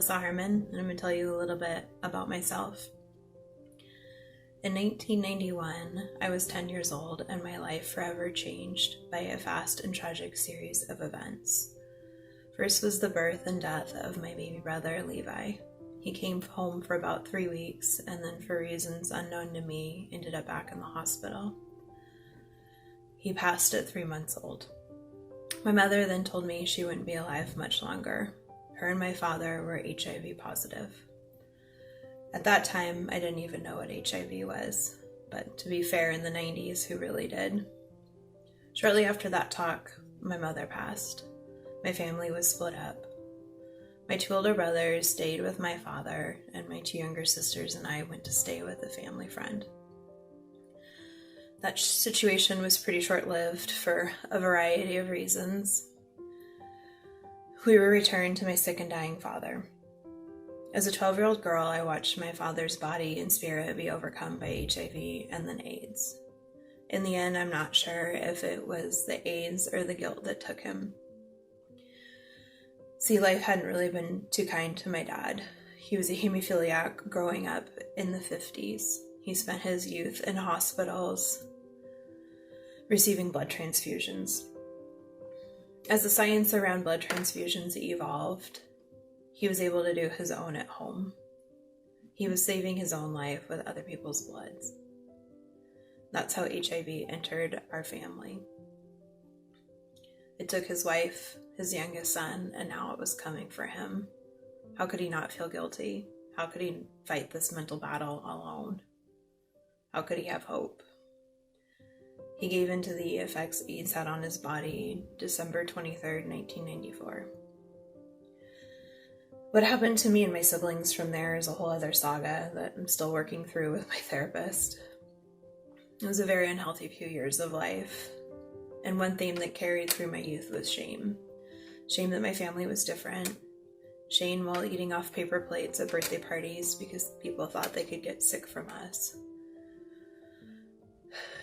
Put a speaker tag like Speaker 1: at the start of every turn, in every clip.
Speaker 1: Melissa Harmon, and I'm going to tell you a little bit about myself. In 1991, I was 10 years old, and my life forever changed by a fast and tragic series of events. First was the birth and death of my baby brother, Levi. He came home for about 3 weeks, and then for reasons unknown to me, ended up back in the hospital. He passed at 3 months old. My mother then told me she wouldn't be alive much longer. Her and my father were HIV positive. At that time, I didn't even know what HIV was, but to be fair, in the 90s, who really did? Shortly after that talk, my mother passed. My family was split up. My 2 older brothers stayed with my father, and my 2 younger sisters and I went to stay with a family friend. That situation was pretty short-lived for a variety of reasons. We were returned to my sick and dying father. As a 12-year-old girl, I watched my father's body and spirit be overcome by HIV and then AIDS. In the end, I'm not sure if it was the AIDS or the guilt that took him. See, life hadn't really been too kind to my dad. He was a hemophiliac growing up in the 50s. He spent his youth in hospitals receiving blood transfusions. As the science around blood transfusions evolved, he was able to do his own at home. He was saving his own life with other people's bloods. That's how HIV entered our family. It took his wife, his youngest son, and now it was coming for him. How could he not feel guilty? How could he fight this mental battle alone? How could he have hope? He gave in to the effects AIDS had on his body December 23rd, 1994. What happened to me and my siblings from there is a whole other saga that I'm still working through with my therapist. It was a very unhealthy few years of life, and one theme that carried through my youth was shame. Shame that my family was different. Shame while eating off paper plates at birthday parties because people thought they could get sick from us.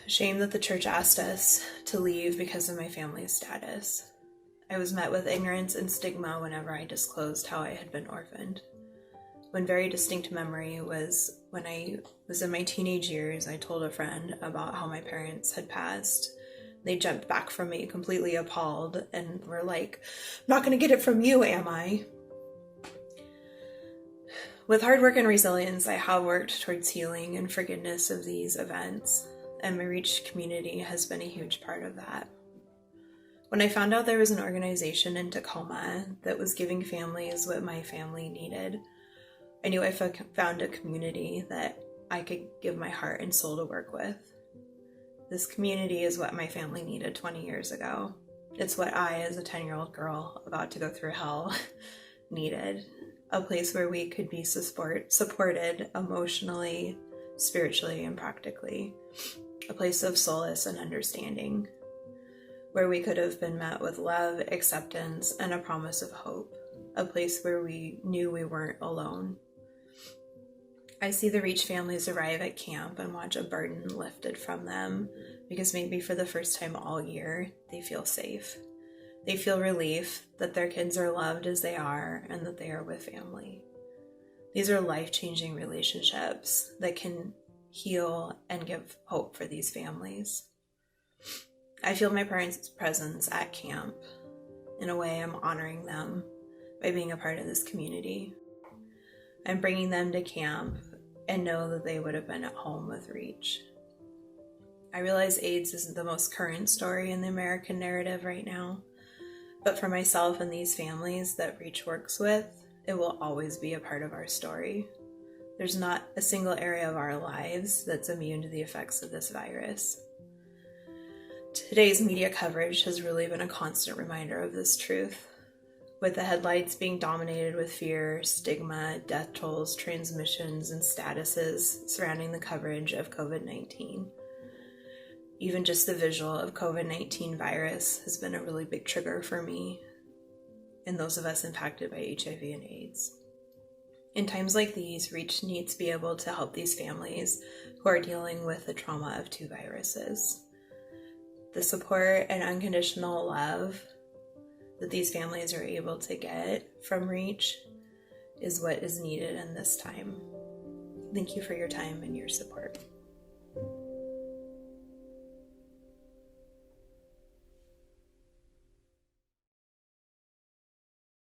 Speaker 1: Shame that the church asked us to leave because of my family's status. I was met with ignorance and stigma whenever I disclosed how I had been orphaned. One very distinct memory was when I was in my teenage years, I told a friend about how my parents had passed. They jumped back from me completely appalled and were like, "I'm not going to get it from you, am I?" With hard work and resilience, I have worked towards healing and forgiveness of these events, and my Reach community has been a huge part of that. When I found out there was an organization in Tacoma that was giving families what my family needed, I knew I found a community that I could give my heart and soul to work with. This community is what my family needed 20 years ago. It's what I, as a 10-year-old girl about to go through hell, needed. A place where we could be supported emotionally, spiritually, and practically. A place of solace and understanding, where we could have been met with love, acceptance, and a promise of hope. A place where we knew we weren't alone. I see the Reach families arrive at camp and watch a burden lifted from them because maybe for the first time all year, they feel safe. They feel relief that their kids are loved as they are and that they are with family. These are life-changing relationships that can heal and give hope for these families. I feel my parents' presence at camp. In a way, I'm honoring them by being a part of this community. I'm bringing them to camp and know that they would have been at home with Reach. I realize AIDS isn't the most current story in the American narrative right now, but for myself and these families that Reach works with, it will always be a part of our story. There's not a single area of our lives that's immune to the effects of this virus. Today's media coverage has really been a constant reminder of this truth, with the headlines being dominated with fear, stigma, death tolls, transmissions, and statuses surrounding the coverage of COVID-19. Even just the visual of COVID-19 virus has been a really big trigger for me and those of us impacted by HIV and AIDS. In times like these, Reach needs to be able to help these families who are dealing with the trauma of 2 viruses. The support and unconditional love that these families are able to get from Reach is what is needed in this time. Thank you for your time and your support.